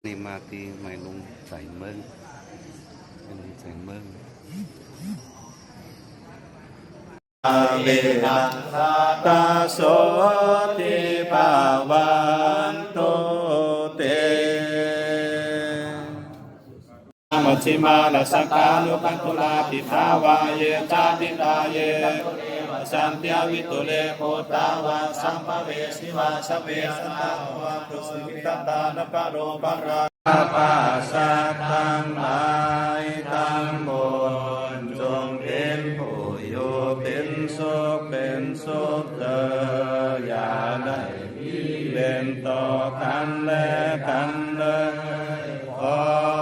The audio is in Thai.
นี่มาที่ไม่ลงใส่เมืองเป็นใส่เมืองเวนัสตาโสติภาวันโตเตมัชฌิมาลสักกาลุปันตุลาปิภาวาเยจาติตาเยสัมปยวิตุเลโพตาวาสัมภเวสิวาสเวสตาวาตุสุขิตตานปโรปราปัสสัทธังหลายทั้งหมดจงเป็นผู้อยู่เป็นสุขเป็นสุขเถิดอย่าได้มีเวรต่อกันและกันเลยขอ